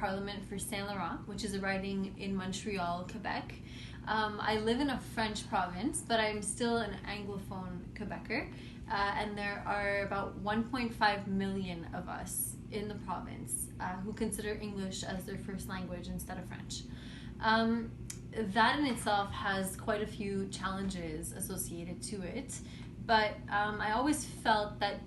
Parliament for Saint Laurent, which is a riding in Montreal, Quebec. I live in a French province, but I'm still an Anglophone Quebecer, and there are about 1.5 million of us in the province who consider English as their first language instead of French. That in itself has quite a few challenges associated to it, but I always felt that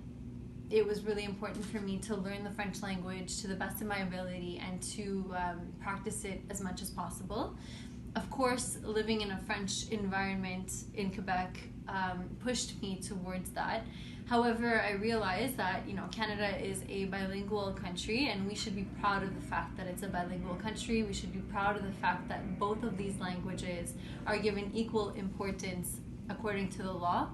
it was really important for me to learn the French language to the best of my ability and to practice it as much as possible. Of course, living in a French environment in Quebec pushed me towards that. However, I realized that, Canada is a bilingual country, and we should be proud of the fact that it's a bilingual country. We should be proud of the fact that both of these languages are given equal importance according to the law,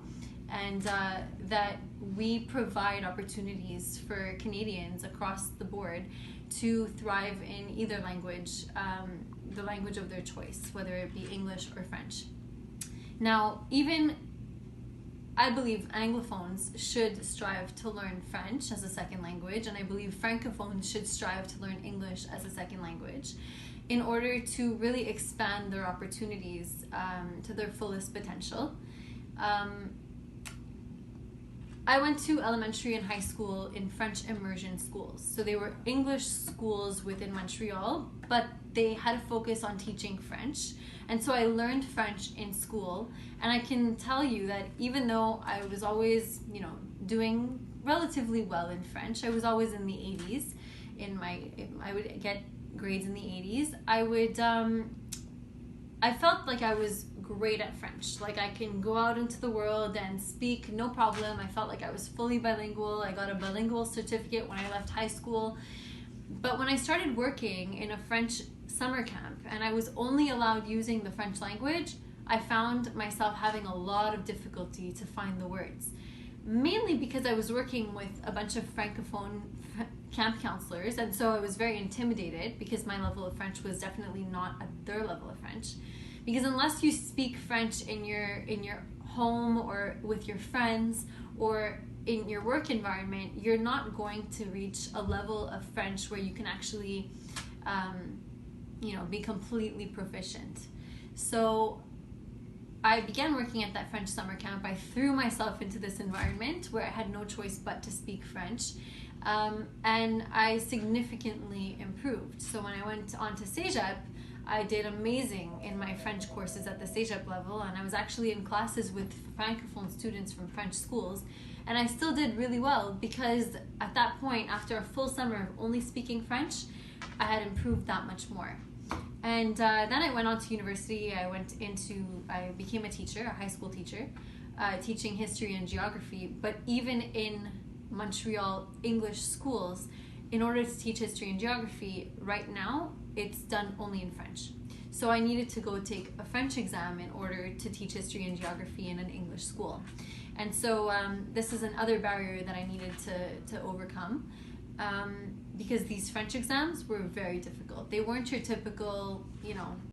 and that we provide opportunities for Canadians across the board to thrive in either language, the language of their choice, whether it be English or French. Now, I believe Anglophones should strive to learn French as a second language, and I believe Francophones should strive to learn English as a second language in order to really expand their opportunities to their fullest potential. I went to elementary and high school in French immersion schools. So they were English schools within Montreal, but they had a focus on teaching French. And so I learned French in school. And I can tell you that even though I was always, doing relatively well in French, I was always in the 80s. I would get grades in the 80s. I felt like I was great at French. Like I can go out into the world and speak no problem. I felt like I was fully bilingual. I got a bilingual certificate when I left high school. But when I started working in a French summer camp and I was only allowed using the French language, I found myself having a lot of difficulty to find the words. Mainly because I was working with a bunch of Francophone camp counselors, and so I was very intimidated because my level of French was definitely not at their level of French. Because unless you speak French in your home or with your friends or in your work environment, you're not going to reach a level of French where you can actually be completely proficient. So I began working at that French summer camp. I threw myself into this environment where I had no choice but to speak French, and I significantly improved. So when I went on to Cégep, I did amazing in my French courses at the Cégep level, and I was actually in classes with Francophone students from French schools, and I still did really well because at that point, after a full summer of only speaking French, I had improved that much more. And then I went on to university. I became a teacher, a high school teacher, teaching history and geography. But even in Montreal English schools, in order to teach history and geography, right now, it's done only in French. So I needed to go take a French exam in order to teach history and geography in an English school. And so this is another barrier that I needed to overcome. Because these French exams were very difficult. They weren't your typical,